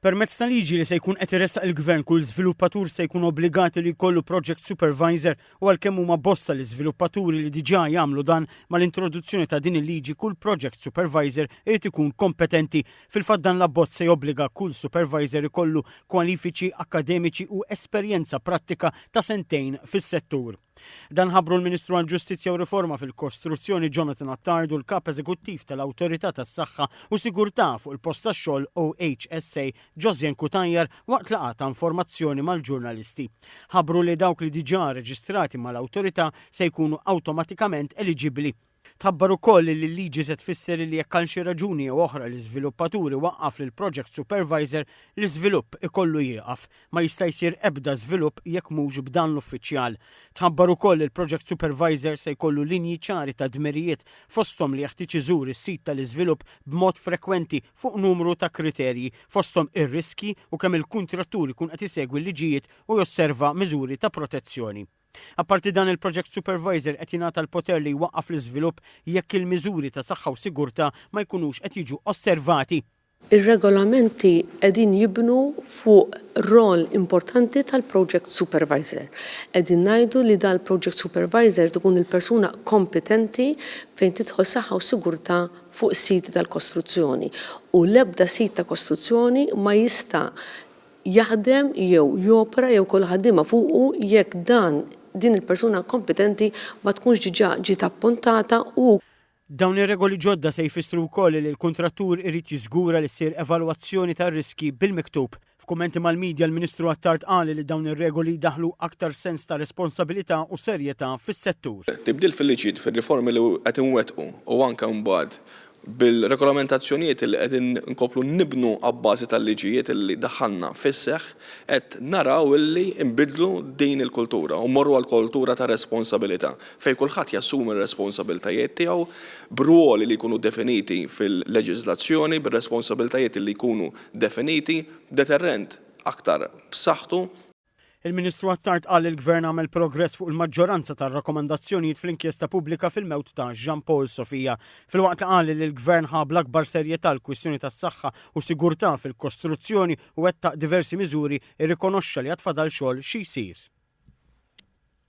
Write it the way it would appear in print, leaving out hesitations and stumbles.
Permezz ta' liġi li se jkun qed iressaq il-Gvern kull żviluppatur se jkun obbligati li jkollu project supervisor u għalkemm huma bosta l-iżviluppaturi li diġà jagħmlu dan mal-introduzzjoni ta' din il-liġi kull project supervisor irid ikun kompetenti. Fil-fatt dan l-abbozz se jobbliga kull supervisor ikollu kwalifiċi akademiċi u esperjenza prattika ta' sentejn fis-settur. Dan ħabru l-Ministru għall-Ġustizzja u Riforma fil-Kostruzzjoni Jonathan Attardu l-Kap Eżekuttiv tal-Awtorità tas-Saħħa u Sigurtà fuq il-Post tax-xogħol OHSA Josjen Kutanjar waqt laqgħa ta' informazzjoni mal-ġurnalisti. Ħabru li dawk li diġà reġistrati mal-awtorità se jkunu awtomatikament eliġibbli. Tħabbar ukoll li l-liġi se tfisser li jekk għal xi raġuni jew oħra l-iżviluppaturi waqqaf lil project supervisor l-iżvilupp ikollu jieqaf, ma jista' jsir ebda żvilupp jekk mhux b'dan l-uffiċjal. Tħabbar ukoll il-project supervisor se jkollu linji ċari ta' dmirijiet fosthom li jeħtieġ iżur is-sit tal-iżvilupp b'mod frekwenti fuq numru ta' kriterji fosthom ir-riski u kemm il-kuntrattur ikun qed isegwi l-liġijiet u josserva miżuri ta' protezzjoni. Apparti dan il-project supervisor qed jingħata l-poter li jwaqqaf l-iżvilupp jekk il-miżuri ta' saħħa u sigurtà ma jkunux qed jiġu osservati. Ir-regolamenti qegħdin jibnu fuq rol importanti tal-project supervisor. Qegħdin ngħidu li dal-project supervisor tkun il-persuna kompetenti fejn tidħol saħħa u sigurtà fuq is-siti tal-kostruzzjoni. U l-ebda sit ta' kostruzzjoni ma jista' jaħdem jew jopera jew kol ħaddiema fuqu jekk din il-persuna kompetenti ma tkunx diġà ġiet appuntata u Dawn ir-regoli ġodda se jfissru wkoll li l-kuntrattur irid jiżgura li ssir evalwazzjoni tar-riski bil-miktub. F'kummenti mal-medja l-Ministru Attard qal li dawn ir-regoli daħlu aktar sens ta' responsabilità u serjetà fis-settur. Tibdil fil-liġijiet fir-riformi li qed inwettqu u anke mbagħad bil-regolamentazzjonijiet li qegħdin nkomplu nibnu abbażi tal-liġijiet li daħħalna fis-seħħ qed naraw illi nbidlu din il-kultura u mmorru għal kultura ta' responsabilità fejn kulħadd jassumi r-responsabbiltajiet tiegħu b'ruoli li jkunu definiti fil-leġiżlazzjoni, bir-responsabbiltajiet li jkunu definiti deterrent aktar b'saħħtu. Il-Ministru Attard qal li l-Gvern għamel progress fuq il-maġġoranza tar-rakkomandazzjonijiet fl-inkjesta pubblika fil-mewt ta' Jean Paul Sofija. Filwaqt qal li l-Gvern ħab l-akbar serjetà l-kwistjoni tas-saħħa u sigurtà fil-kostruzzjoni u wettaq diversi miżuri irrikonoxxa li għad fadal xogħol xi jsir.